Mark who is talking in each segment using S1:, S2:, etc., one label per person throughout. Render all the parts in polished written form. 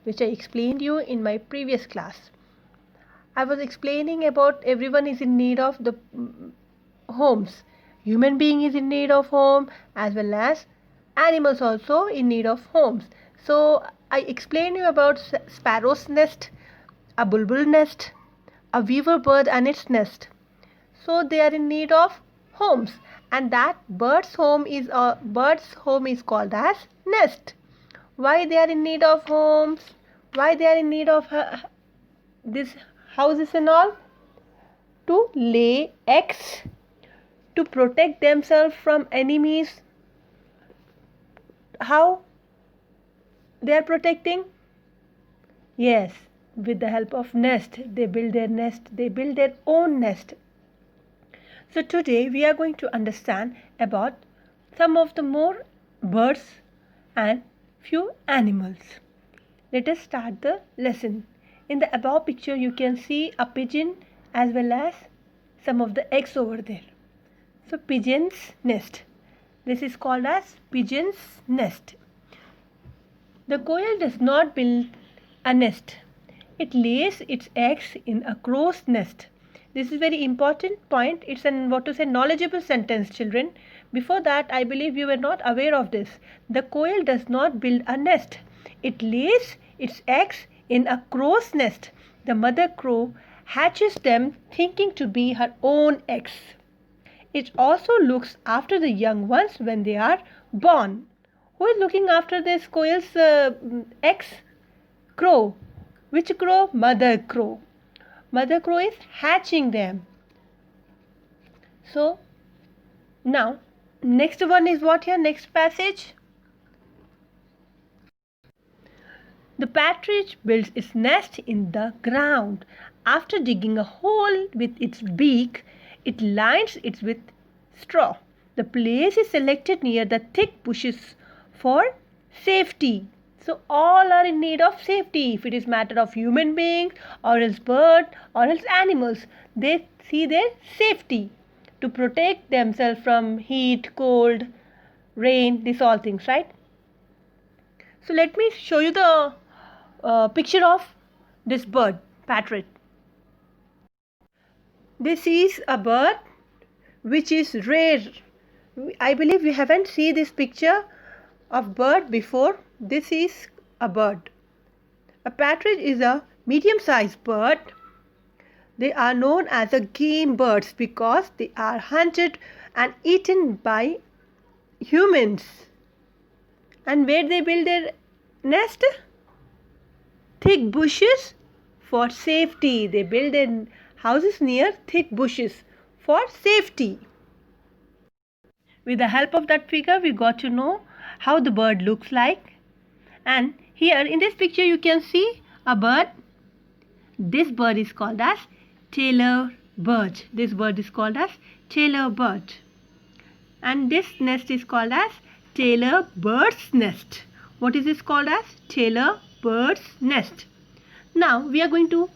S1: which I explained you in my previous class. I was explaining about everyone is in need of the homes. Human being is in need of home, as well as animals also in need of homes. So I explained you about sparrow's nest, a bulbul nest, a weaver bird and its nest. So they are in need of homes, and that bird's home is called as nest. Why they are in need of homes? Why they are in need of this houses and all? To lay eggs, to protect themselves from enemies. How they are protecting? Yes, with the help of nest. They build their nest. They build their own nest. So today we are going to understand about some of the more birds and few animals. Let us start the lesson. In the above picture you can see a pigeon as well as some of the eggs over there. So pigeon's nest. This is called as pigeon's nest. The quail does not build a nest. It lays its eggs in a crow's nest. This is very important point. It's an knowledgeable sentence, children. Before that, I believe you were not aware of this. The quail does not build a nest. It lays its eggs in a crow's nest. The mother crow hatches them thinking to be her own eggs. It also looks after the young ones when they are born. Who is looking after this quail's eggs? Crow. Which crow? Mother crow. Mother crow is hatching them. So now next one is what here? Next passage. The partridge builds its nest in the ground. After digging a hole with its beak, it lines it with straw. The place is selected near the thick bushes for safety. So all are in need of safety. If it is matter of human beings or else bird or else animals, they see their safety to protect themselves from heat, cold, rain, these all things, right? So let me show you the picture of this bird, partridge. This is a bird which is rare. I believe we haven't seen this picture of bird before. This is a bird. A partridge is a medium-sized bird. They are known as the game birds because they are hunted and eaten by humans. And where they build their nest? Thick bushes for safety. They build their houses near thick bushes for safety. With the help of that figure, we got to know how the bird looks like. And here in this picture you can see a bird. This bird is called as tailor bird. This bird is called as tailor bird. And this nest is called as tailor bird's nest. What is this called as? Tailor bird's nest. Now we are going to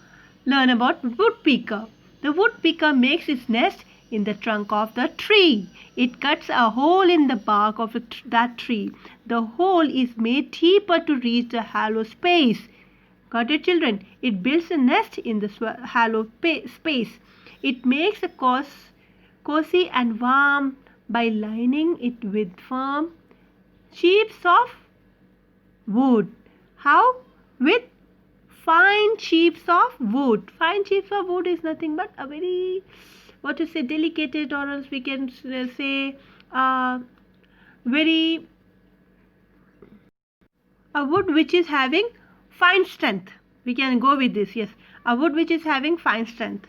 S1: learn about woodpecker. The woodpecker makes its nest in the trunk of the tree. It cuts a hole in the bark of that tree. The hole is made deeper to reach the hollow space. Got it, children? It builds a nest in the hollow space. It makes a cozy and warm by lining it with firm sheets of wood. How? With fine sheets of wood. Fine sheets of wood is nothing but a very, delicate, or else we can say a wood which is having fine strength. We can go with this, yes. A wood which is having fine strength.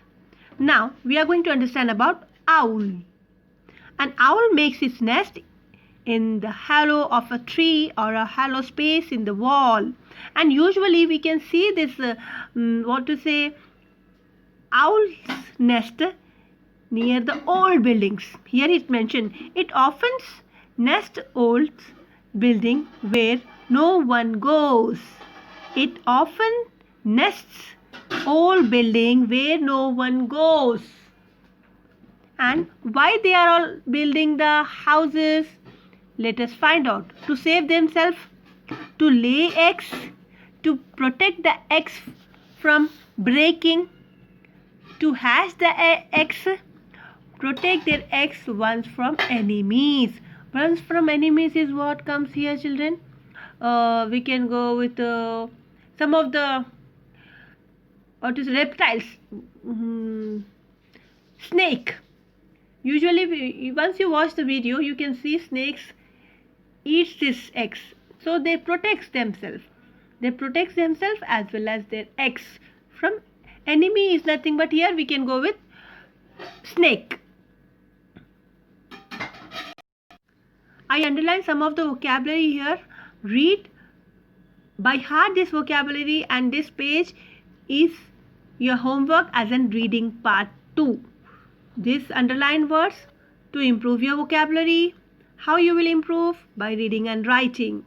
S1: Now we are going to understand about owl. An owl makes its nest in the hollow of a tree or a hollow space in the wall. And usually we can see this, owl's nest near the old buildings. Here it mentioned, it often nests old building where no one goes. It often nests old building where no one goes. And why they are all building the houses? Let us find out. To save themselves, to lay eggs, to protect the eggs from breaking, to hatch the eggs, protect their eggs once from enemies. Once from enemies is what comes here, children. We can go with some of the reptiles. Snake. Usually, once you watch the video, you can see snakes eats these eggs. So they protect themselves. They protect themselves as well as their eggs from enemy is nothing but here we can go with snake. I underline some of the vocabulary here. Read by heart this vocabulary, and this page is your homework as in reading part 2. This underlined words to improve your vocabulary. How you will improve? By reading and writing.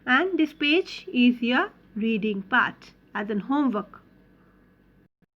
S1: And this page is your reading part as in homework.